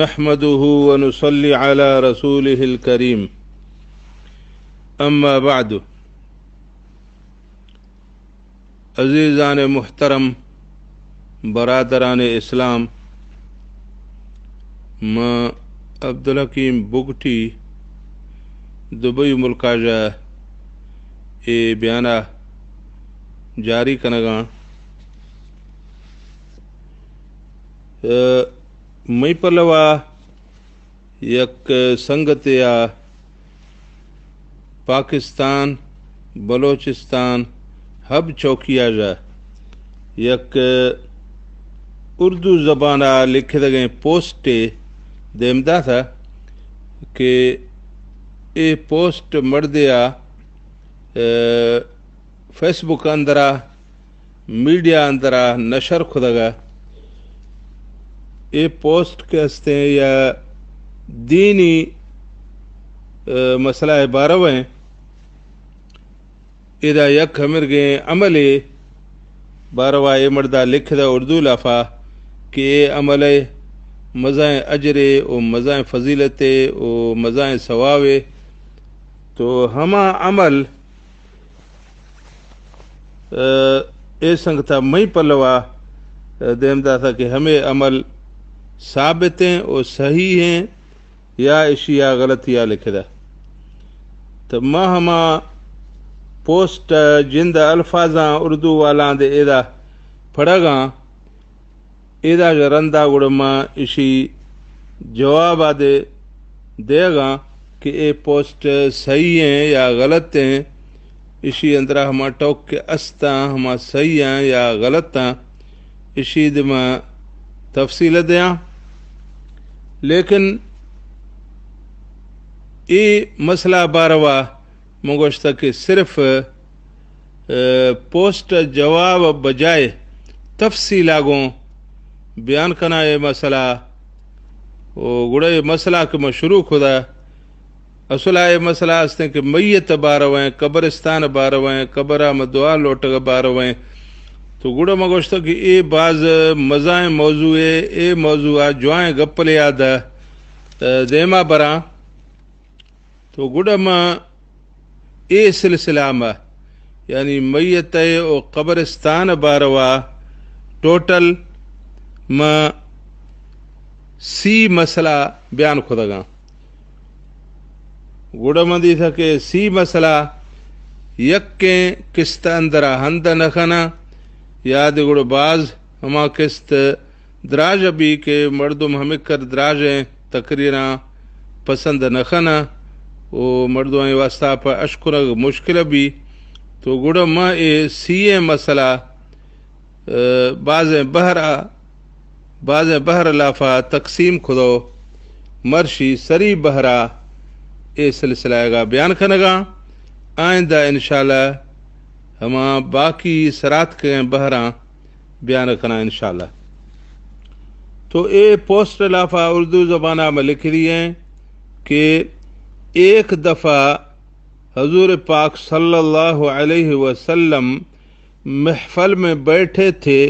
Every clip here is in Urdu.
نحمده ونصلي على رسوله الكريم اما بعد عزیزان محترم برادران اسلام، میں عبدالحکیم بگٹی دبئی ملکہ جا بیانہ جاری کنگا مئی پلوا یک سنگت یا پاکستان بلوچستان ہب چوکیا جا یک اردو زبانہ لکھے دگیں پوسٹ دیمدہ تھا کہ اے پوسٹ مردیا فیس بک اندرا میڈیا اندرا نشر خدگا اے پوسٹ کے ہستے یا دینی مسئلہ بارویں ادا یک ہمر گئے عمل باروا اے مردہ لکھ دا اردو لفا کہ اے عمل مزائیں اجرے او مزائیں فضیلتے او مزائیں ثوابے، تو ہما عمل اے سنگتا مئی پلوا دیمدہ تھا کہ ہمیں عمل ثابت ہیں اور صحیح ہیں یا اشیاء غلطیاں لکھ دا، تو ماں ہما پوسٹ جند الفاظاں اردو والاں دے ایدا پڑھا گا ایدا جرندہ گڑما اشی جواب دے گا کہ اے پوسٹ صحیح ہیں یا غلط ہیں، اشی اندرا ہما ٹوک کے استاں ہما صحیح ہیں یا غلط ہیں اشی دما تفصیل دیاں، لیکن اے مسئلہ باروا مگوشتا کہ صرف پوسٹ جواب بجائے تفصیل آگوں بیان کنا اے مسئلہ گڑے مسئلہ کہ میں شروع خدا اصلہ اے مسئلہ ہستے کہ میت بارویں قبرستان بارویں قبرہ مدعا لوٹگ بارویں، تو گڑا مگوشتا کہ اے بعض مزائیں موضوع اے موضوع جوائیں گپل یاد دیما برا، تو گڑا ما اے سلسلہ ما یعنی میت او قبرستان باروا ٹوٹل ما سی مسئلہ بیان خدا گڑا ما دی تھا کہ سی مسئلہ یک کے قسط اندرا ہند نخنا یاد گڑ باز ہما قسط دراج بھی کہ مردم ہمیں کر دراج ہیں تقریراں پسند نخنا او مردوں واسطہ پر اشکر مشکل بھی، تو گڑا ما اے سی مسئلہ باز بہر لافا تقسیم خدو مرشی سری بہرا اے سلسلہ گا بیان کنگا، آئندہ انشاءاللہ ہما باقی سرات کے بہراں بیان کرنا انشاءاللہ۔ تو اے پوسٹ لافا اردو زبانہ میں لکھ دیے کہ ایک دفعہ حضور پاک صلی اللہ علیہ وسلم محفل میں بیٹھے تھے،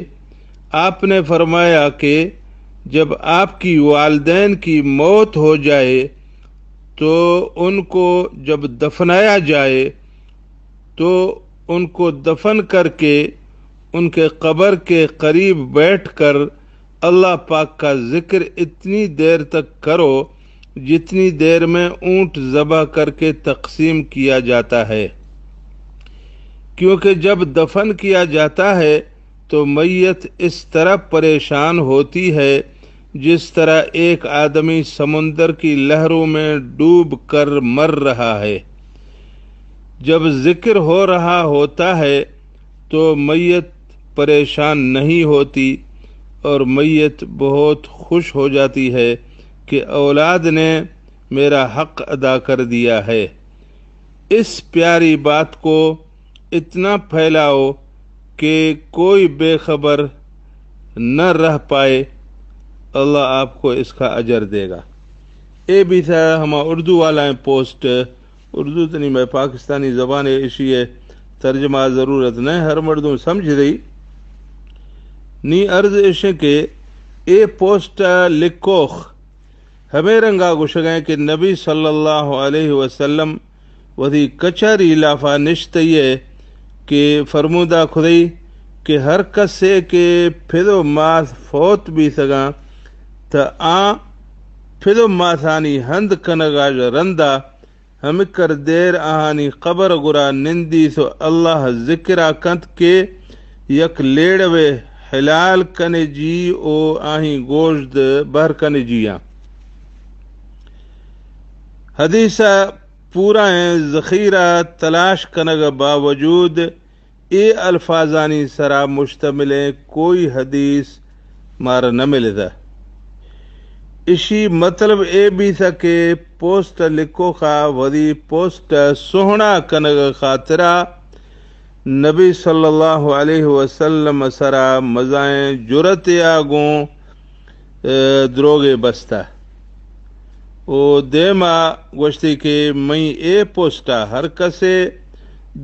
آپ نے فرمایا کہ جب آپ کی والدین کی موت ہو جائے تو ان کو جب دفنایا جائے تو ان کو دفن کر کے ان کے قبر کے قریب بیٹھ کر اللہ پاک کا ذکر اتنی دیر تک کرو جتنی دیر میں اونٹ ذبح کر کے تقسیم کیا جاتا ہے، کیونکہ جب دفن کیا جاتا ہے تو میت اس طرح پریشان ہوتی ہے جس طرح ایک آدمی سمندر کی لہروں میں ڈوب کر مر رہا ہے۔ جب ذکر ہو رہا ہوتا ہے تو میت پریشان نہیں ہوتی اور میت بہت خوش ہو جاتی ہے کہ اولاد نے میرا حق ادا کر دیا ہے۔ اس پیاری بات کو اتنا پھیلاؤ کہ کوئی بے خبر نہ رہ پائے، اللہ آپ کو اس کا اجر دے گا۔ اے بھی تھا ہما اردو والا پوسٹ، اردو تو نہیں میں پاکستانی زبان اشی ہے، ترجمہ ضرورت نہیں، ہر مردوں سمجھ رہی نی عرض اشے کہ اے پوسٹ لکھوخ ہمیں رنگا گشگیں کہ نبی صلی اللہ علیہ وسلم ودی کچاری لافا نشتیے کہ فرمودہ خدائی کہ ہر کسے کے پھدو ماس فوت بھی سگاں تا آ پھدو ماسانی ہند کنگاج رندہ ہم کر دیر آہانی قبر گرا نندی سو اللہ ذکرہ کنت کے یک لیڑوے حلال کنے جی او آہیں گوشت بہر کنے جیاں حدیثہ پورا ہیں ذخیرہ تلاش کنگ باوجود اے الفاظانی سرا مشتمل کوئی حدیث مارا نہ ملے تھا اسی مطلب اے بھی تھا کہ پوسٹ لکھو خواہ ودی پوسٹ سہنا کنگ خاطرہ نبی صلی اللہ علیہ وسلم سرا مزائیں جرت آگوں دروگے بستا او دیما گوشتی کہ میں اے پوسٹا ہر کسے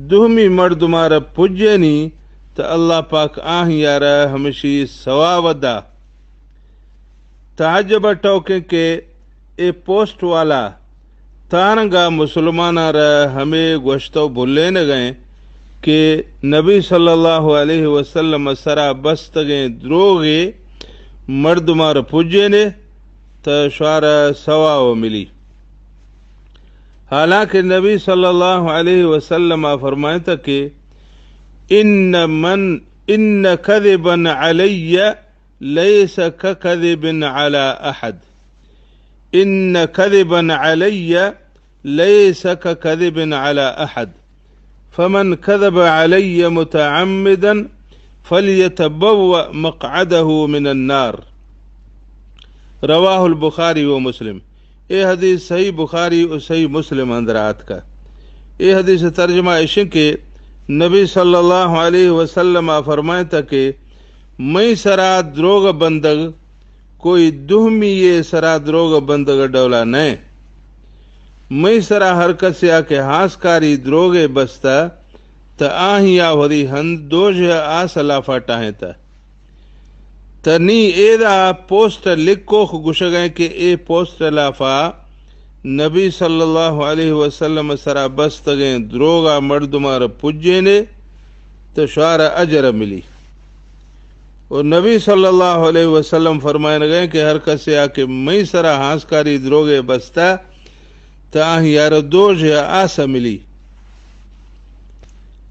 دہمی مرد مارا پجنی تو اللہ پاک آہ یارا ہمشی ثواب تعجب ٹوکے کہ اے پوسٹ والا تانگا مسلمانہ را ہمیں گوشتو بھولے نہ گئے کہ نبی صلی اللہ علیہ وسلم سرا بستگیں دروگے مرد مارا پجنے تو شعرا ثواب ملی حالانکہ نبی صلی اللہ علیہ وسلم فرمائے تھا کہ ان کذبا علی لیس کذب علی احد ان کذبا علی لیس کذب علی احد فمن کذب علی متعمدا فلیتبوأ مقعده من النار رواہ البخاری و مسلم اے حدیث صحیح بخاری و صحیح مسلم اندرات کا اے حدیث ترجمہ عشق کے نبی صلی اللہ علیہ وسلم فرمائے تھا کہ میں سرا دروگ بندگ کوئی دہمی یہ سرا دروگ بندگ ڈولا نہیں میں سرا ہر کسی آکے ہاسکاری دروگے بستا تا آہیا ودی ہند دوج آسلا فاٹاہیں تا تنی ایدہ پوسٹ لکھو گشگیں کہ اے پوسٹ لافا نبی صلی اللہ علیہ وسلم سرا بستگیں دروگا مردمار پجینے تو شعر اجر ملی اور نبی صلی اللہ علیہ وسلم فرمائے گئے کہ ہر کسے آکے میں سرا ہانسکاری دروگے بستا تا یار دوج آسا ملی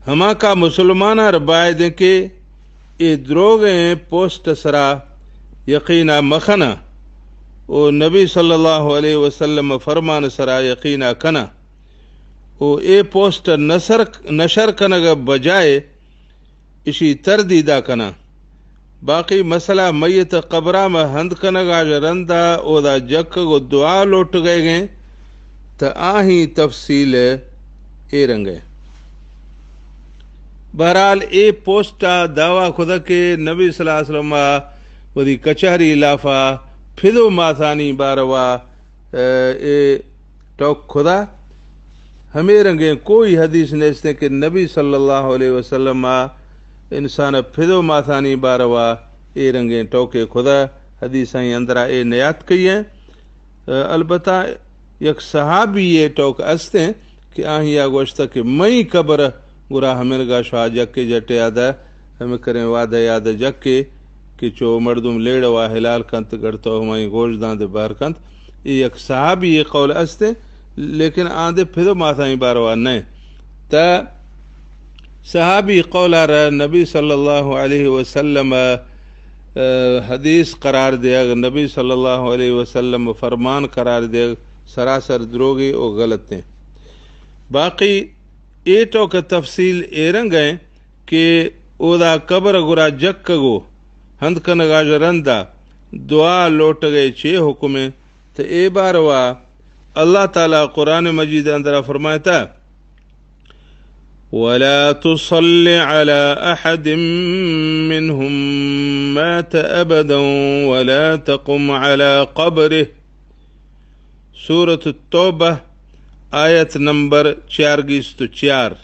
ہما کا مسلمانہ ربائے دیں کہ اے دروگیں پوسٹ سرا یقینا مخنا او نبی صلی اللہ علیہ وسلم فرمان سرا یقینا کنا او اے پوسٹ نشر کنگ بجائے اسی تردیدہ کنا باقی مسئلہ میت قبرہ میں ہند کنگا رندہ او دا جک کو دعا لوٹ گئے تا آہیں تفصیل اے رنگے بہرحال اے پوسٹا دعویٰ خدا کے نبی صلی اللہ علیہ وسلم ودی کچہری لافا پھدو ماسانی باروا اے ٹوک خدا ہمیں رنگیں کوئی حدیث نیستے کہ نبی صلی اللہ علیہ وسلم انسان پھدو ماسانی باروا اے رنگیں ٹوکے خدا حدیثیں اندرہ اے نیات کی ہیں البتہ یک صحابی یہ ٹوک استے ہیں کہ آہی آگوشتا کہ میں قبر گرا ہمیں گا شاہ جک کے جٹے یادا ہمیں کریں وعدہ یادا جک کے کہ چو مردم لیڑ وا حلال کنت گڑتا ہمیں گوشت داندے بار کنت یہ ایک صحابی یہ قول استے لیکن آندے پھدو ماتھائیں باروا نہیں تا صحابی قول آرہ نبی صلی اللہ علیہ وسلم حدیث قرار دیا نبی صلی اللہ علیہ وسلم فرمان قرار دیا سراسر دروگی او غلط ہیں باقی ایٹو کا تفصیل اے رنگ ہے کہ او دا قبر گرا جک گو ہند کنگا رندہ دعا لوٹ گئے چھ حکمیں تو اے باروا اللہ تعالیٰ قرآن مجید اندرہ فرمایا تھا وَلَا تُصَلِّ عَلَىٰ أَحَدٍ مِّنْهُمْ مَاتَ أَبَدًا وَلَا تَقُمْ عَلَىٰ قَبْرِهِ سورة التوبہ آیت نمبر 4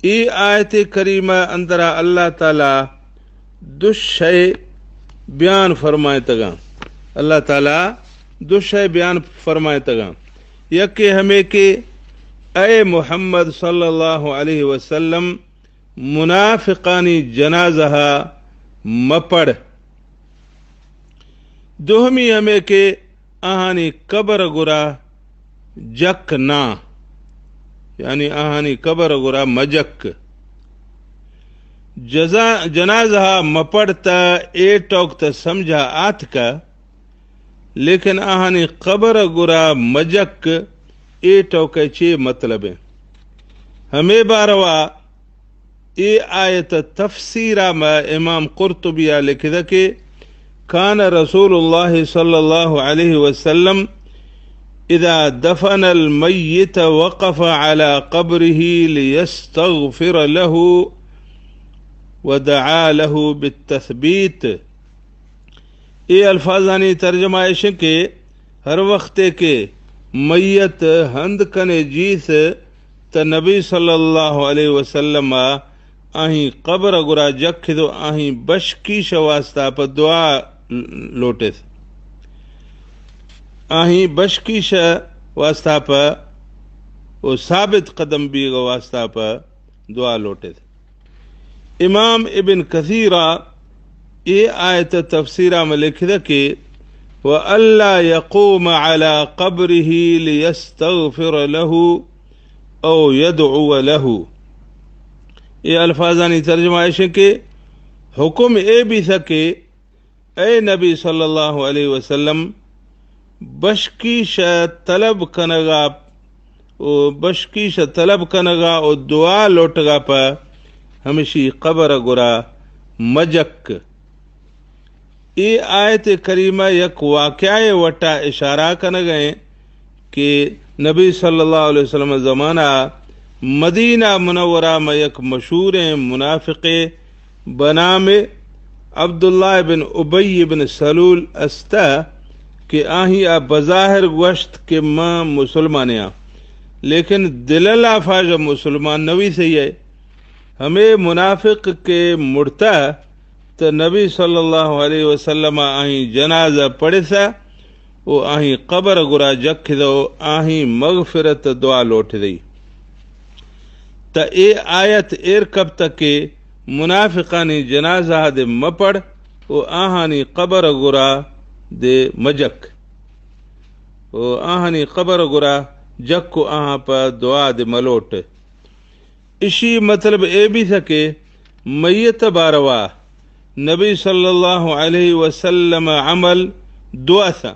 ای آیت کریمہ اندرہ اللہ تعالیٰ دو شے بیان فرمائے تگا اللہ تعالیٰ دو شے بیان فرمائے تگا، یک کہ ہمیں کہ اے محمد صلی اللہ علیہ وسلم منافقانی جنازہ مپڑ، دوہمی ہمیں کہ آہانی قبر گرا جک نا، یعنی آہانی قبر گرا مجک جنازہ مپڑتا اے ٹوک تا سمجھا آت کا، لیکن آہانی قبر گرا مجک اے ٹوک چے مطلب ہے۔ ہمیں باروا اے آیت تفسیرہ میں امام قرطبیہ لکھدا کہ کان رسول اللہ صلی اللہ علیہ وسلم اذا دفن المیت وقف على قبره لیستغفر له ودعا له بالتثبیت۔ یہ الفاظانی ترجمہ ہے کہ ہر وقت کے میت ہند کنے جیس تا نبی صلی اللہ علیہ وسلم آہیں قبر گرا جکھ دو آہیں بشکیش واسطہ پا دعا لوٹے تھے، آہیں بشکیش واسطہ پا وہ ثابت قدم بھی واسطہ پا دعا لوٹے تھے۔ امام ابن کثیرہ یہ آیت تفسیرہ میں لکھدا کہ وَأَلَّا يَقُومَ عَلَى قَبْرِهِ لِيَسْتَغْفِرَ لَهُ أَوْ يَدْعُوَ لَهُ۔ یہ الفاظانی ترجمہ ہے کہ حکم اے بھی تھا کہ اے نبی صلی اللہ علیہ وسلم بشکیش طلب کنگا اور دعا لوٹگا پا ہمیشی قبر گرا مجک۔ یہ آیت کریمہ یک واقعہ وٹا اشارہ کنگئے کہ نبی صلی اللہ علیہ وسلم زمانہ مدینہ منورہ میں یک مشہور منافق بنام عبداللہ بن ابی بن سلول استا کہ آہی بظاہر گوشت کہ ماں مسلمانیاں، لیکن دللا فاج مسلمان نوی سے ہے۔ ہمیں منافق کے مرتا تو نبی صلی اللہ علیہ وسلم آہیں جنازہ پڑھے سا، وہ آہیں قبر گرا جکھ دو آہیں مغفرت دعا لوٹ دی۔ تا اے آیت ایر کب تک کہ منافقانی جنازہ دے مپڑ وہ آہانی قبر گرا دے مجک، وہ آہانی قبر گرا جک کو آہاں پا دعا دے ملوٹ۔ اسی مطلب اے بھی تھا کہ میت باروا نبی صلی اللہ علیہ وسلم عمل دعا تھا،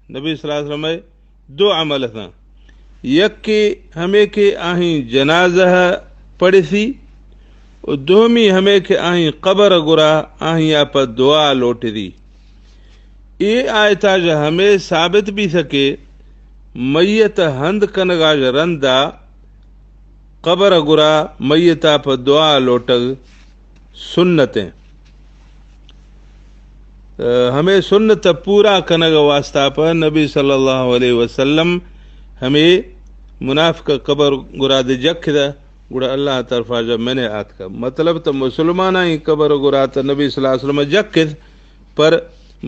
نبی صلی اللہ علیہ وسلم دو عمل تھا، یک کہ ہمیں کہ آہیں جنازہ پڑھی تھی، اور دومی ہمیں کہ آہیں قبر گرا آہیں آپ دعا لوٹ دی۔ یہ آیتا جو ہمیں ثابت بھی تھا کہ میت ہند کنگا رندہ قبر گرا میت آپ دعا لوٹگ سنتیں، ہمیں سنت پورا کنگ واسطہ پر نبی صلی اللہ علیہ وسلم ہمیں منافق قبر گرا دے جکھ دا گڑا اللہ طرفا جب میں نے آت کا مطلب تو مسلمانہ ہی قبر گرا تا نبی صلی اللہ علیہ وسلم جکھ پر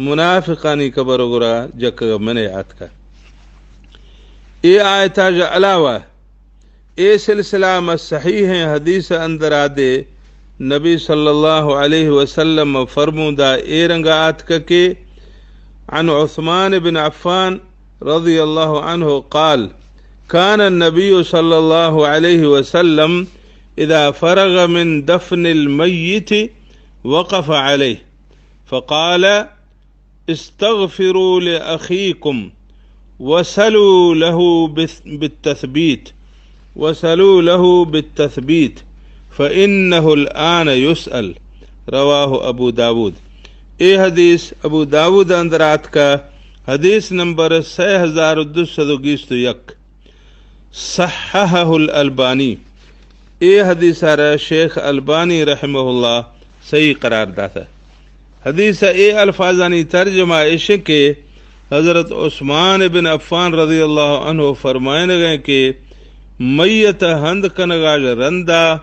منافقانی قبر گرا جکھ میں نے آت کا۔ یہ آیتا جو علاوہ اے سلسلہ میں صحیح ہیں حدیث اندر آدے نبی صلی اللہ علیہ وسلم فرمودہ اے رنگات کہ عن عثمان بن عفان رضی اللہ عنہ قال كان النبي صلى الله عليه وسلم إذا فرغ من دفن الميت وقف عليه فقال استغفروا لأخيكم وسلوا له بالتثبيت فإنه الآن يسأل۔ رواہ ابو داود۔ اے حدیث ابو داود اندرات کا حدیث نمبر 6221 صححہ الالبانی۔ اے حدیث آرہ شیخ البانی رحمہ اللہ صحیح قرار داتا۔ حدیث اے الفاظانی ترجمہ عشق کے حضرت عثمان بن عفان رضی اللہ عنہ فرمائنے گئے کہ میت ہند کنگاج رندہ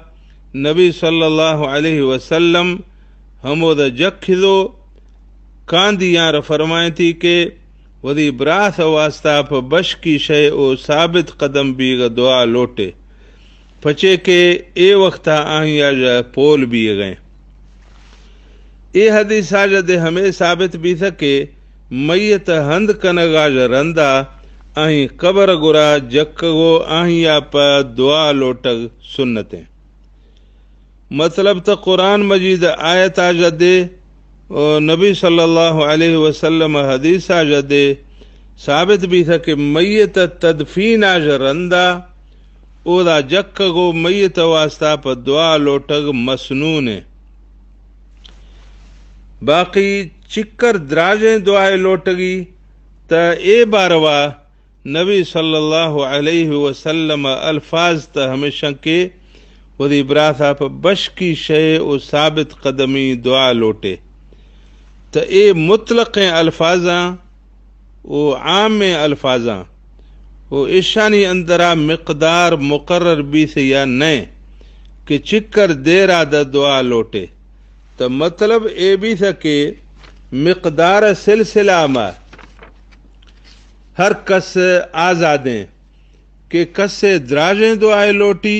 نبی صلی اللہ علیہ وسلم ہمود جکھ دو کاندیاں فرمائیں تھی کہ وری براث واسطہ پہ بش کی شے او ثابت قدم بھی گا دعا لوٹے پچے کے اے وقتا آہیں آجا پول بھی گئے. اے حدیث آجا دے ہمیں ثابت بھی تھا کہ میت ہند کنگ آجا رندہ آہیں قبر گرا جکگو آہیں آپا دعا لوٹگ سنتیں. مطلب تا قرآن مجید آیت آجا دے اور نبی صلی اللہ علیہ وسلم حدیث آجا دے ثابت بھی تھا کہ میت تدفین آجا رندہ او دا جکگو میت واسطہ پا دعا لوٹگ مسنون ہے. باقی چکر دراجیں دعائیں لوٹگی تا اے باروا نبی صلی اللہ علیہ وسلم الفاظ تا ہمیشہ کے وہی براتھا پا بش کی شے او ثابت قدمی دعا لوٹے. تا اے مطلق الفاظاں او عام الفاظاں او ایشانی اندرا مقدار مقرر بھی سے یا نئے کہ چکر دیرا دا دعا لوٹے. تو مطلب اے بھی تھا کہ مقدار سلسلہ میں ہر کس آزادیں کہ کس سے دراجیں دعائیں لوٹی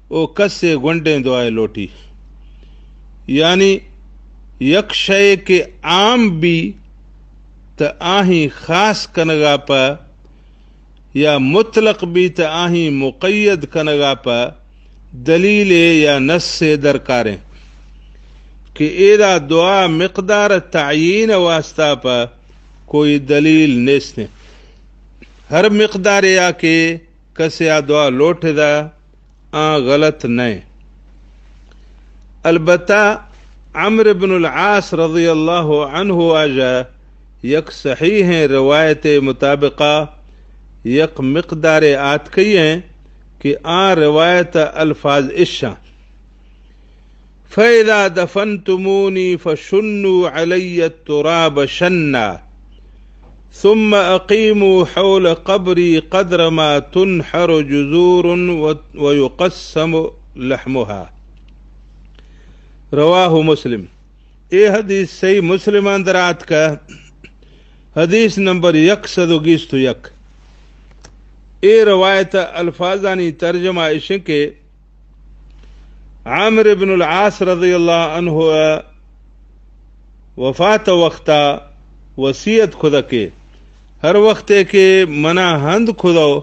او کس سے گنڈیں دعائیں لوٹی. یعنی یک شے کے عام بھی تا آہیں خاص کنگا پا یا مطلق بھی تا آہیں مقید کنگا پا دلیل یا نص سے درکاریں کہ ایدہ دعا مقدار تعیین واسطہ پا کوئی دلیل نیستے. ہر مقدار یا کہ کسیا دعا لوٹ دا غلط نہیں. البتہ عمرو بن العاص رضی اللہ عنہ آجا یک صحیح ہیں روایت مطابقہ یک مقدار آت کئی ہیں کہ روایت الفاظ اشاں فَإِذَا دَفَنْتُمُونِي فَشُنُّوا عَلَيَّ التُّرَابَ شَنًّا ثم اقیموا حول قبری قدر ما تنحر جذور ویقسم لحمها. رواہ مسلم. اے حدیث صحیح مسلم اندرات کا حدیث نمبر 121. اے روایت الفاظانی ترجمہ اشن کے عامر بن العاص رضی اللہ عنہ وفات وقتا وصیت خدا کے ہر وقت کے منا ہند خدو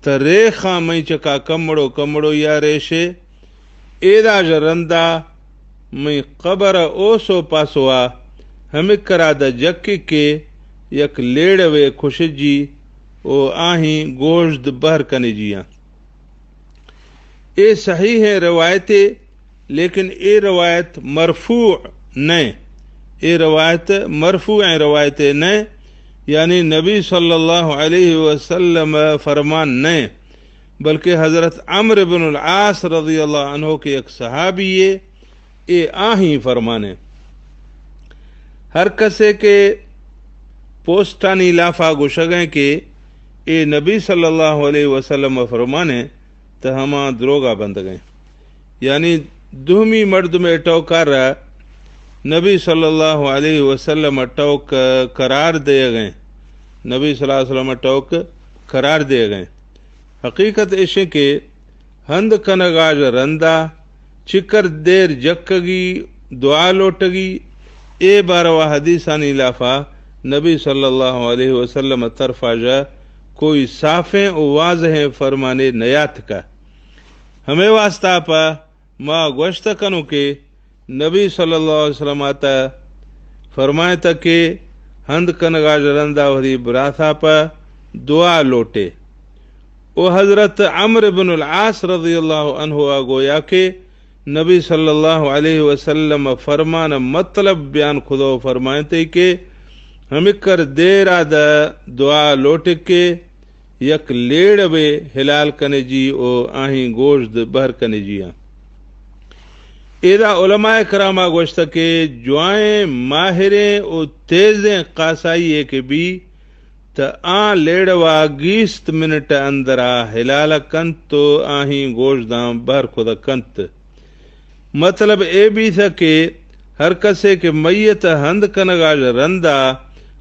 تا ریخا میں چکا کمڑو یا ریشے ایدہ جرندہ میں قبر اوسو پاسوا ہمیں کرا دا جکی کے یک لیڑوے خوشجی او آہیں گوشت بہر کنے جیاں. اے صحیح ہے روایتیں لیکن اے روایت مرفوع نہیں. اے روایت مرفوع روایتیں نہیں یعنی نبی صلی اللہ علیہ وسلم فرمان نہیں بلکہ حضرت عمرو بن العاص رضی اللہ عنہ کے ایک صحابی اے آہیں فرمانے. ہر کسے کے پوسٹانی لافا گوشگیں کہ اے نبی صلی اللہ علیہ وسلم فرمانے تو ہما دروگا بند گئیں. یعنی دومی مرد میں ٹوکار نبی صلی اللہ علیہ وسلم ٹوک قرار دے گئے. نبی صلی اللہ علیہ وسلم ٹوک قرار دے گئے. حقیقت ایشے کہ ہند کنگاج رندہ چکر دیر جکگی دعا لوٹگی اے باروا حدیثانی لافا نبی صلی اللہ علیہ وسلم طرفا جا کوئی صافیں و واضح فرمانے نیات کا. ہمیں واسطہ پا ما گوشت کنو کہ نبی صلی اللہ علیہ وسلم آتا فرمائے تا کہ ہند کنگا جرندہ وحدی براتھا پا دعا لوٹے. او حضرت عمرو بن العاص رضی اللہ عنہ گویا کہ نبی صلی اللہ علیہ وسلم فرمان مطلب بیان خودو فرمائے تے کہ ہمیں کر دیرا دا دعا لوٹ کے یک لیڑ بے حلال کنے جی او آہیں گوشت بہر کنے جیاں. ایدہ علماء کرامہ گوشتا کہ جوائیں ماہریں او تیزیں قاسائی کے بھی تا لیڑوا 20 منٹ اندرا حلال کنت تو آہیں گوشت داں بہر خدا کنت. مطلب اے بھی تھا کہ ہر کسے کے میت ہند کنگا رندہ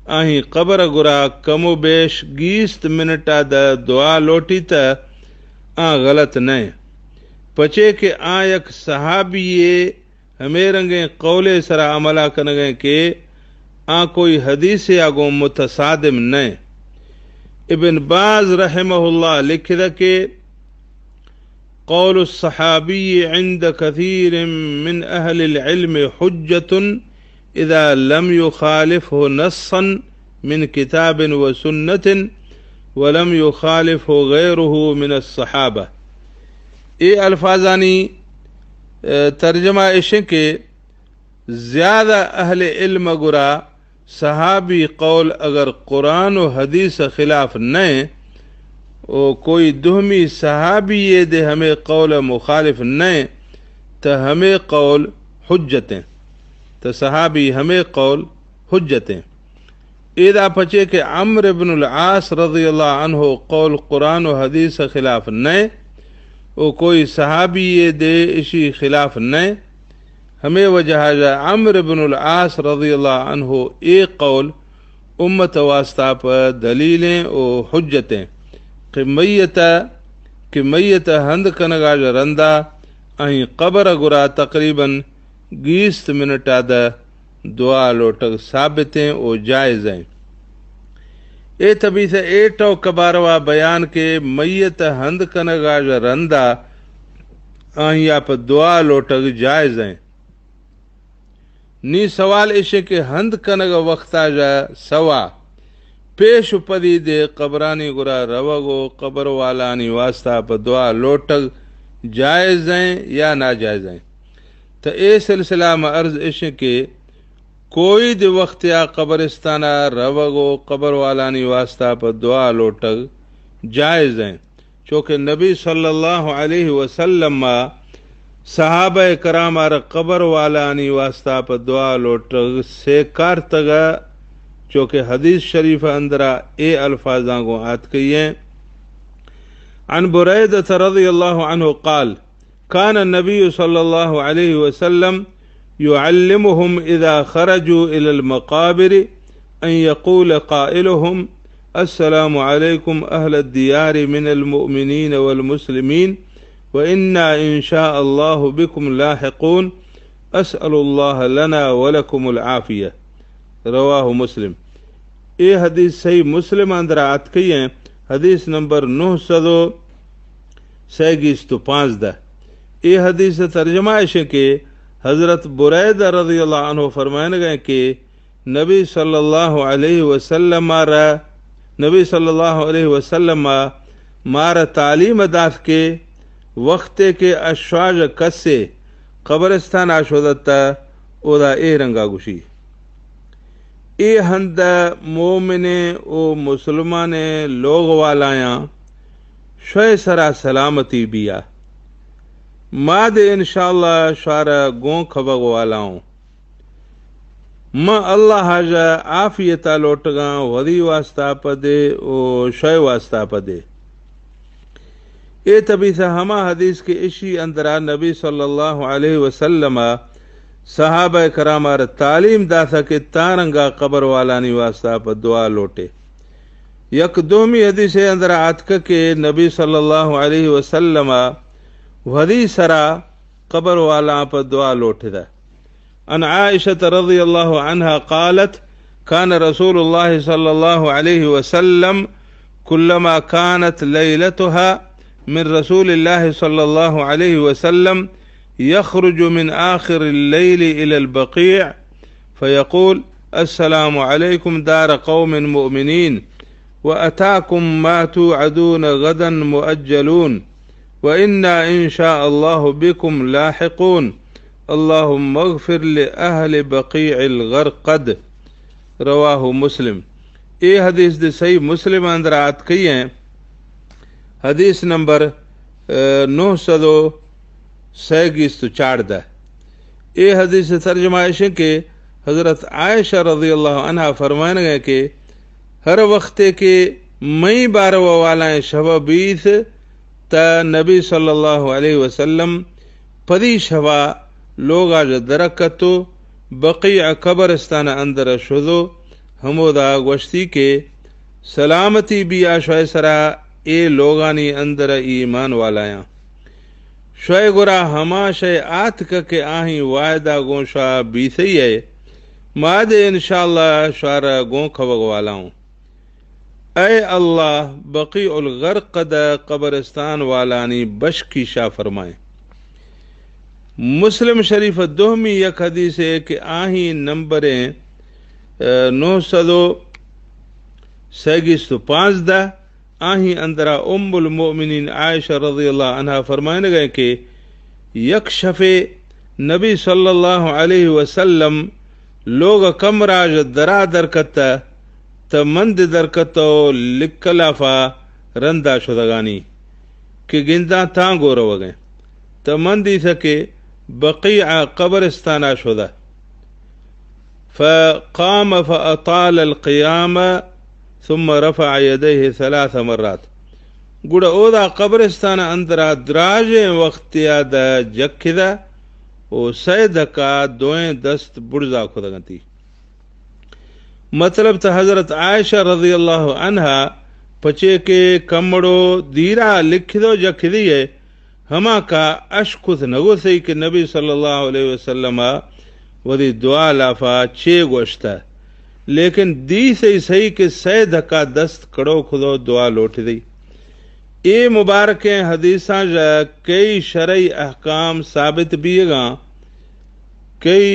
آہیں قبر گرا کم و بیش 20 منٹا دا دعا لوٹی تا غلط نہیں پچے کہ یک صحابی ہمیں رنگیں قول سرا عملہ کنگیں کہ کوئی حدیث آگو متصادم نہیں. ابن باز رحمہ اللہ لکھدا کہ قول الصحابی عند كثير من اہل العلم حجة اذا لم يخالفه نصا من کتاب وسنة ولم يخالفه غيره من الصحابہ. یہ الفاظانی ترجمہ ایشے کہ زیادہ اہل علم گرا صحابی قول اگر قرآن و حدیث خلاف نہیں او کوئی دہمی صحابی یہ دے ہمیں قول مخالف نہیں تو ہمیں قول حجتیں تو صحابی ہمیں قول حجتیں. ایدہ پچے کہ عمرو بن العاص رضی اللہ عنہ قول قرآن و حدیث خلاف نہیں او کوئی صحابی یہ دے اسی خلاف نہیں ہمیں وجہ عمرو بن العاص رضی اللہ عنہ ایک قول امت واسطہ پر دلیلیں او حجتیں کہ میت ہند کنگا رندہ اہیں قبر گرا تقریباً 20 منٹا دا دعا لوٹک ثابتیں او جائزیں. اے طبی سے ایٹو کباروا بیان کے میت ہند کنگا رندہ آہیں آپ دعا لوٹک جائزیں. نی سوال ایشے کہ ہند کنگ وقتا جا سوا پیش پدی دے قبرانی گرا روگو قبر والانی واسطہ پا دعا لوٹک جائزیں یا ناجائزیں. تو اے سلسلہ میں عرض ایشے کہ کوئی دے وقت یا قبرستانہ روگو قبر والانی واسطہ پا دعا لوٹک جائزیں چونکہ نبی صلی اللہ علیہ وسلم صحابہ کرام آر قبر والانی واسطہ پا دعا لوٹک سیکار تگا چونکہ حدیث شریف اندرا اے الفاظاں کو آت کئیے. عن بریدہ رضی اللہ عنہ قال كان النبي صلى الله عليه وسلم يعلمهم إذا خرجوا إلى المقابر أن يقول قائلهم السلام عليكم أهل الديار من المؤمنين والمسلمين وإنا إن شاء الله بكم لاحقون أسأل الله لنا ولكم العافية. رواہ مسلم. یہ حدیث صحیح مسلم اندر آت کئی ہیں حدیث نمبر 935. یہ حدیث ترجمہ ہے کہ حضرت بریدہ رضی اللہ عنہ فرمائنے گئے کہ نبی صلی اللہ علیہ وسلم مارا تعلیم داف کے وقت کے اشواج کسے قبرستان آشودتا اودا اے رنگا گوشی. اے ہند مومن او مسلمان لوگ والایاں شوئے سرا سلامتی بیا ماد انشاءاللہ شارا گون کھبگ والاؤں ما اللہ حاجہ عافیتا لوٹگاں ودی واسطہ پدے او شوئے واسطہ پدے. اے طبی سے ہما حدیث کے اشی اندرہ نبی صلی اللہ علیہ وسلم صحابہ کرام آر تعلیم دا تھا کہ تارنگا قبر والانی واسطہ پر دعا لوٹے. یک دومی حدیث اندر آتک کہ نبی صلی اللہ علیہ وسلم ودی سرا قبر والا پر دعا لوٹے دا. ان عائشہ رضی اللہ عنہ قالت كان رسول اللہ صلی اللہ علیہ وسلم كلما كانت لیلتها من رسول اللہ صلی اللہ علیہ وسلم يخرج من آخر الليل إلى البقيع فيقول السلام عليكم دار قوم مؤمنين وأتاكم ما توعدون غدا مؤجلون وإنا إن شاء الله بكم لاحقون اللهم اغفر لأهل بقيع الغرقد. رواہ مسلم. یہ حدیث دے صحیح مسلم اندر آت کئی ہیں حدیث نمبر 934. یہ حدیث ترجمہ ہے کہ حضرت عائشہ رضی اللہ عنہ فرمائنے گئے کہ ہر وقت کے مئی بارہ والا شبہ بیت تا نبی صلی اللہ علیہ وسلم پدی شبہ لوگ آج درکتو بقیع قبرستان اندر شدو ہمودا گوشتی کے سلامتی بھی آشوائے سرا اے لوگانی اندر ایمان والایا شوئے گرا ہما شے آت کے آہیں وعدہ گونشا بیسی ہے ماد انشاءاللہ شارا گون کھوگ والاؤں اے اللہ بقیع الغرقد قبرستان والانی بش کی شاہ فرمائیں۔ مسلم شریف دوہمی یک حدیث ہے کہ آہیں نمبریں 915 آہیں اندرا ام المؤمنین عائشہ رضی اللہ عنہ فرمائنے گئے کہ یک شفے نبی صلی اللہ علیہ وسلم لوگ کمراج درا درکتا تمند درکتو لکلافا رندہ شدگانی کہ گندہ تانگو رو گئے تمندی سکے بقیع قبرستانا شدہ فقام فأطال القيام ثم رفع يديه 3 مرات گوڑا اودا قبرستان اندرا دراج وقت یاد جکھدا او سید کا دوئیں دست بڑزا خودگنتی مطلب تا حضرت عائشہ رضی اللہ عنہ پچے کے کمڑو دیرا لکھ دو جکھدی ہے ہما کا اشکت نگو سی کہ نبی صلی اللہ علیہ وسلم ودی دعا لافا 6 گوشتا لیکن دی سے صحیح کہ سید کا دست کڑو خدو دعا لوٹ دی اے مبارک حدیثاں جا کئی شرعی احکام ثابت بھی گا کئی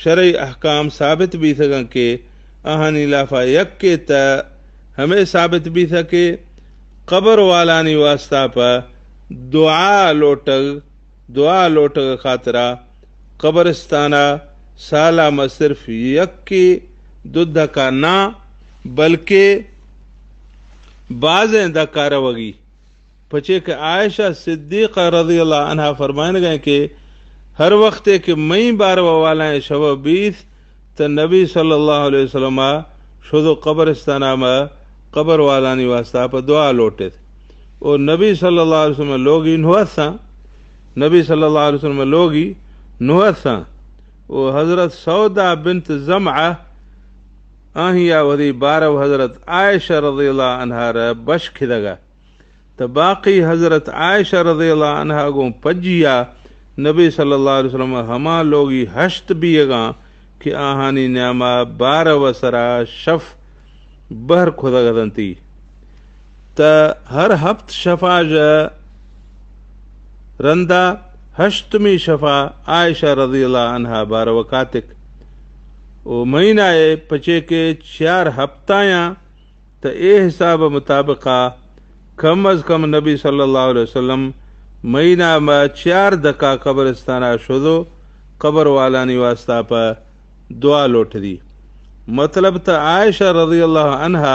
شرعی احکام ثابت بھی سکا کہ آہانی لافا یک کے تا ہمیں ثابت بھی سکے قبر والانی واسطہ پا دعا لوٹگ خاطرہ قبرستانہ سالہ صرف یک کی دودھ کا نہ بلکہ بعضیں دکا روگی پچے کہ عائشہ صدیقہ رضی اللہ عنہ فرمائن گئے کہ ہر وقت کہ میں بارو والا شو 20 تو نبی صلی اللہ علیہ وسلم شدو قبرستانہ میں قبر والانی واسطہ پر دعا لوٹے تھے اور نبی صلی اللہ علیہ وسلم لوگی نوحساں نبی صلی اللہ علیہ وسلم لوگی نوحساں وہ حضرت سودا بنت زمعہ آہیا ودی بارو حضرت عائشہ رضی اللہ عنہ را بش کھدگا تو باقی حضرت عائشہ رضی اللہ عنہ گو پجیا نبی صلی اللہ علیہ وسلم ہما لوگی ہشت بھی گا کہ آہانی نعمہ بارو سرا شف بہر کھدگا دنتی تا ہر ہفت شفا جا رندہ ہشتمی شفا عائشہ رضی اللہ عنہ بار وقاتک او مہینہ پچے کے 4 ہفتایاں تا اے حساب مطابقہ کم از کم نبی صلی اللہ علیہ وسلم مہینہ میں 4 دکا قبرستانہ شدو قبر والانی واسطہ پا دعا لوٹ دی مطلب تا عائشہ رضی اللہ عنہ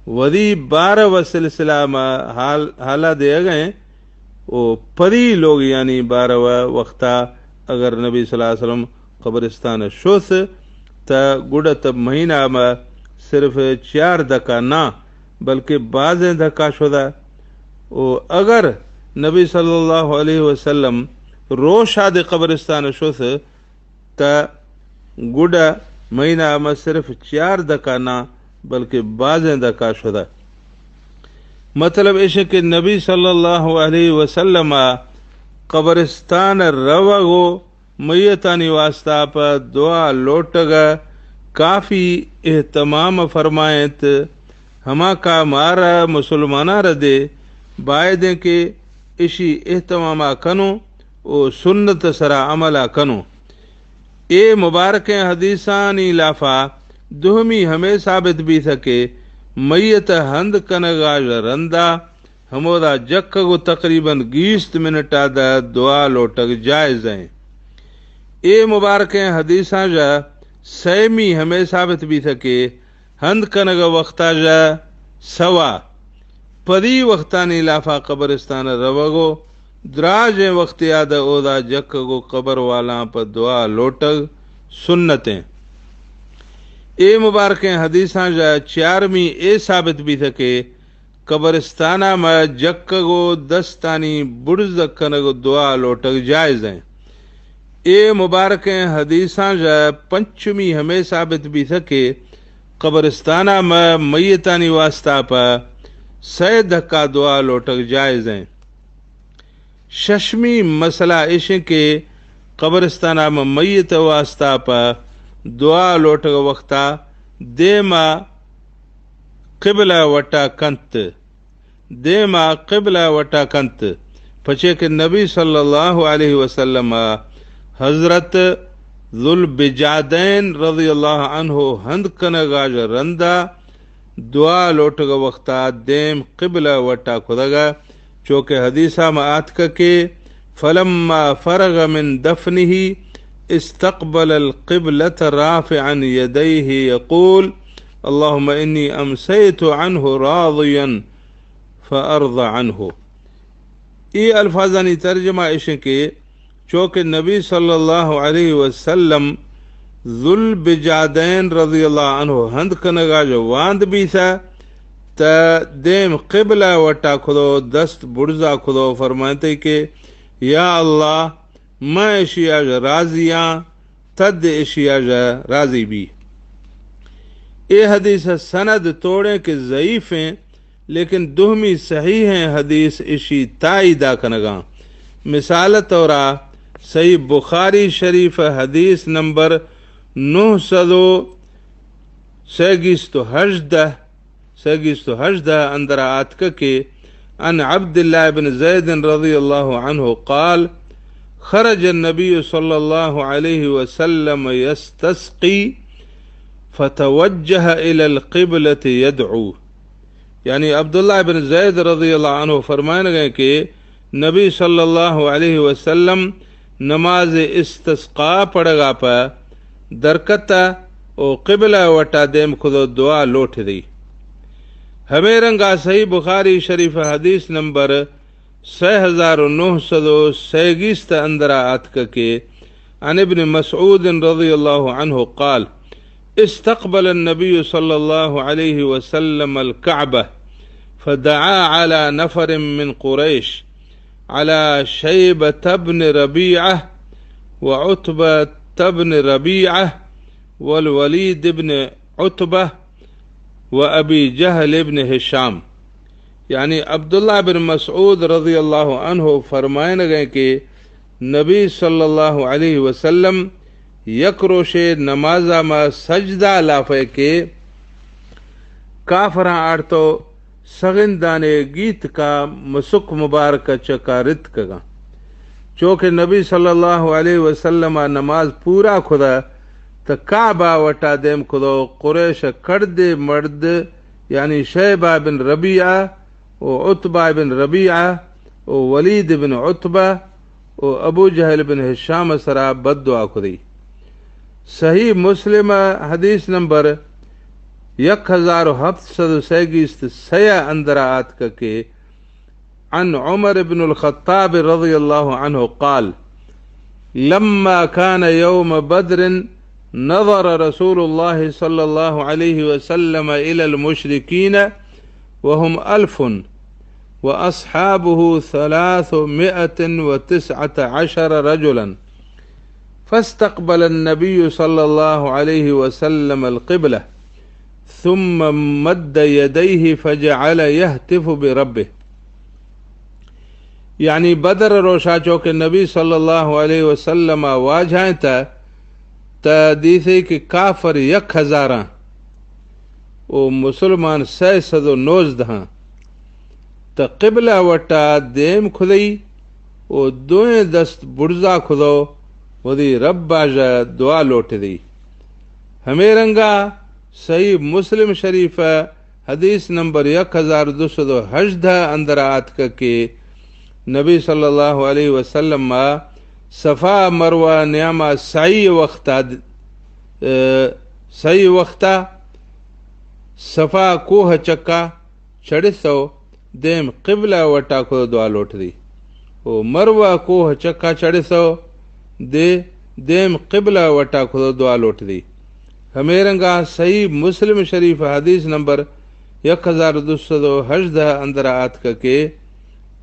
ودی 12 سلسلہ میں حالہ دے گئے او پری لوگ یعنی 12 وقتا اگر نبی صلی اللہ علیہ وسلم قبرستان شوس تا گوڑا تب مہینہ میں صرف 4 دکا نہ بلکہ بعضیں دکا شدہ او اگر نبی صلی اللہ علیہ وسلم روشاد قبرستان شوس تا گوڑا مہینہ میں صرف 4 دکا نہ بلکہ بعضیں دکا شدہ مطلب ایسے کہ نبی صلی اللہ علیہ وسلم قبرستان روگو میتانی واسطہ پر دعا لوٹگا کافی اہتمام فرمائیت ہما کا مارا مسلمانہ ردے بائدیں کہ اسی اہتمام کنو او سنت سرا عملہ کنو اے مبارک حدیثانی لافا دہمی ہمیں ثابت بھی سکے میت ہند کنگا رندہ ہمودا جکگو تقریباً 20 منٹا دا دعا لوٹک جائز ہیں اے مبارک حدیثاں جا سیمی ہمیں ثابت بھی سکے ہند کنگا وقتا جا سوا پری وقتانی لافا قبرستان روگو دراج وقت یاد اودا جکگو قبر والا پر دعا لوٹک سنتیں اے مبارک حدیثاں جا 4ویں اے ثابت بھی سکے قبرستانہ میں جکگو دستانی برز کنگو دعا لوٹک جائز ہیں اے مبارک حدیثاں جا 5ویں ہمیں ثابت بھی سکے قبرستانہ میں میتانی واسطہ پا سہ دھکا دعا لوٹک جائز ہیں. ششمی مسئلہ عشق کے قبرستانہ میں میت واسطہ پا دعا لوٹک وقتا دیما قبلہ وٹا کنت پچے کہ نبی صلی اللہ علیہ وسلم حضرت ذوالبجادین رضی اللہ عنہ ہند کنگا جو رندہ دعا لوٹگ وقتا دیم قبلہ وٹا کھدگا چونکہ حدیثہ میں آتکا کے فلما فرغ من دفنه استقبل القبلة رافعا يديه يقول اللهم انی امسیت عنہ راضیا فارض عنہ. یہ الفاظانی ترجمہ عشق کے چونکہ نبی صلی اللہ علیہ وسلم ذوالبجادین رضی اللہ عنہ ہند کنگا جو واند بھی تھا تا دیم قبلہ وٹا کھدو دست برزا کھدو فرماتے کہ یا اللہ میں اشیاء جا راضیاں تد اشیاء جا راضی بھی. یہ حدیث سند توڑیں کہ ضعیف ہیں لیکن دوہمی صحیح ہیں. حدیث اشی تائیدہ کنگاں مثال طورا صحیح بخاری شریف حدیث نمبر 918 اندر آتکا کے ان عبداللہ بن زید رضی اللہ عنہ قال خرج النبی صلی اللہ علیہ وسلم یستسقی فتوجہ الى القبلة يدعو. یعنی عبداللہ بن زید رضی اللہ عنہ فرمائے گئے کہ نبی صلی اللہ علیہ وسلم نماز استسقاء پڑھگا پا درکتا او قبلہ وٹا دیم خودو دعا لوٹ دی. ہمیں رنگا صحیح بخاری شریف حدیث نمبر 6923 اندر آتکا کے عن ابن مسعود رضی اللہ عنہ قال استقبل النبي صلى الله عليه وسلم الكعبة فدعا على نفر من قريش على شيبة بن ربيعة وعتبة بن ربيعة والوليد بن عتبة وأبي جهل بن هشام. یعنی عبداللہ بن مسعود رضی اللہ عنہ فرمائے گئے کہ نبی صلی اللہ علیہ وسلم یک روشے نمازہ ما سجدہ لافے کے کافراں آڑتو سغندانے گیت کا مسک مبارک چکا رت کگا. چونکہ نبی صلی اللہ علیہ وسلم نماز پورا خدا تا کعبہ وٹا دیم خدو قریش کرد مرد یعنی شیبہ بن ربیعہ و عتبہ بن ربیعہ و ولید بن عتبہ و ابو جہل بن ہشام سرا بد دعا خدی. صحیح مسلم حدیث نمبر 1736 اندر آتکا کے عن عمر بن الخطاب رضی اللہ عنہ قال لما كان يوم بدر نظر رسول الله صلى الله عليه وسلم إلى المشركين وهم 1000 وأصحابه 319 رجلا فاستقبل النبي صلى الله عليه وسلم القبلة ثم مد يديه فجعل يهتف بربه. یعنی بدر روشا چوکے نبی صلی اللہ علیہ وسلم واجھائیں تا دیسے کہ کافر 1000 او مسلمان 619 تا قبلہ وٹا دیم کھدئی او دوئیں دست برزا کھدو ودی رب باجا دعا لوٹ دی. ہمیں رنگا صحیح مسلم شریف حدیث نمبر 1218 اندر آتکا کے نبی صلی اللہ علیہ وسلم صفا مروہ نیامہ سعی وقتا صفا کوہ چکا چڑھسو دیم قبلہ وٹا کو دعا لوٹ دی. او مروہ کوہ چکا چڑھسو دیم قبلہ وٹا کو دعا لوٹ دی. ہمیں رنگا صحیح مسلم شریف حدیث نمبر 1218 اندر آتکا کے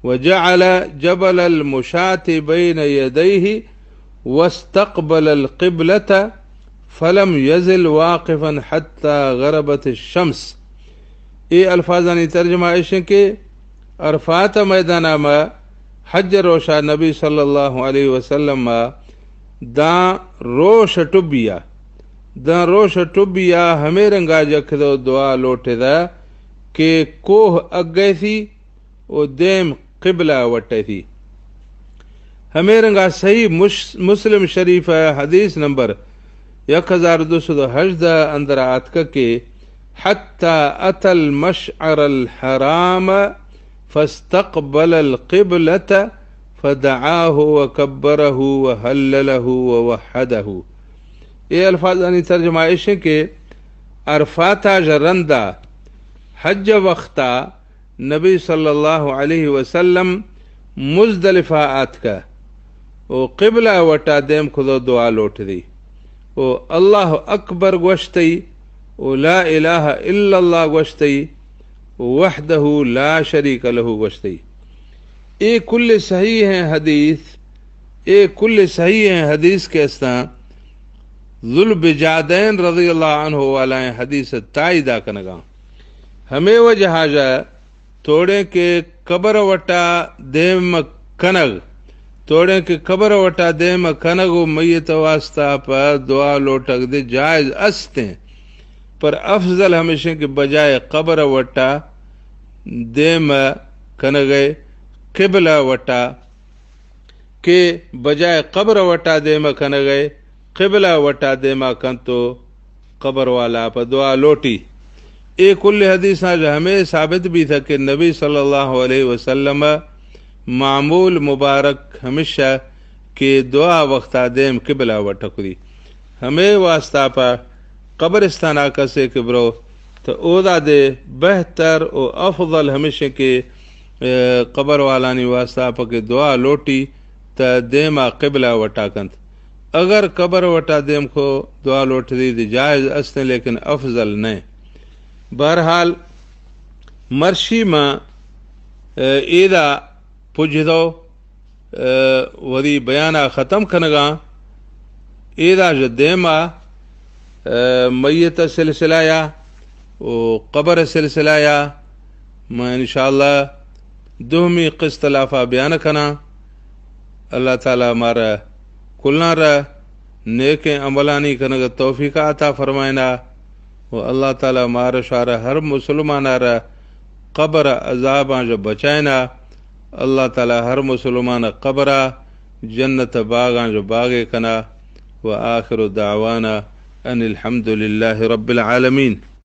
وجعل جبل المشاة بين يديه واستقبل القبلة فلم یزل واقفا حتی غربت الشمس. یہ الفاظانی ترجمہ ایشن کے عرفات میدانہ میں حج روشا نبی صلی اللہ علیہ وسلم داں روش ٹبیا ہمیں رنگا جکھدو دعا لوٹے دا کہ کوہ اگے تھی او دیم قبلہ وٹے تھی. ہمیں رنگا صحیح مسلم شریف حدیث نمبر 1218 اندر آتکا کہ حتی اتی المشعر الحرام فاستقبل القبلة فدعاه وكبره وهلله ووحده. یہ الفاظ انی ترجمہ ایشن کہ عرفاتا جرندہ حج وقتا نبی صلی اللہ علیہ وسلم مزدلفہ آتکا او قبلہ وٹا دیم خدو دعا لوٹ دی او اللہ اکبر گوشتی او لا الہ الا اللہ گوشتی وحدہ لا شریک لہ گوشتی. اے کل صحیح ہیں حدیث کے استاں ذوالبجادین رضی اللہ عنہ والا حدیث تائیدہ کنگا. ہمیں وجہ حاجہ توڑے کے قبر وٹا دیم کنگ و میت واسطہ پر دعا لوٹک دے جائز استیں، پر افضل ہمیشہ کے بجائے قبر وٹا دیم کنگے قبلہ وٹا کے بجائے قبر وٹا دیم کنگے قبلہ وٹا دیما کن تو قبر والا پر دعا لوٹی. ایک کل حدیث جو ہمیں ثابت بھی تھا کہ نبی صلی اللہ علیہ وسلم معمول مبارک ہمیشہ کہ دعا وقتا دیم قبلہ وٹک دی. ہمیں واسطہ پا قبرستان آکا سے کبرو تو اودا دے بہتر و افضل ہمیشہ کے قبر والانی واسطہ پا کہ دعا لوٹی تا دیما قبلہ وٹا کنت. اگر قبر وٹا دیم کو دعا لوٹ دی جائز استیں لیکن افضل نہیں. بہرحال مرشی میں ایدہ پجدو وری بیانہ ختم کنگا ایدہ جو دیما میت سلسلہ یا قبر سلسلہ یا میں انشاءاللہ دومی قسط لافہ بیان کنا. اللہ تعالیٰ ہمارا کلنا رہ نیک عملانی کنگ توفیق عطا فرمائنا و اللہ تعالیٰ ہمارا شارہ ہر مسلمان رہ قبر عذاباں جو بچائنا. اللہ تعالیٰ ہر مسلمان قبرہ جنت باغاں جو باغے کنا. و آخر دعوانا ان الحمد للہ رب العالمین.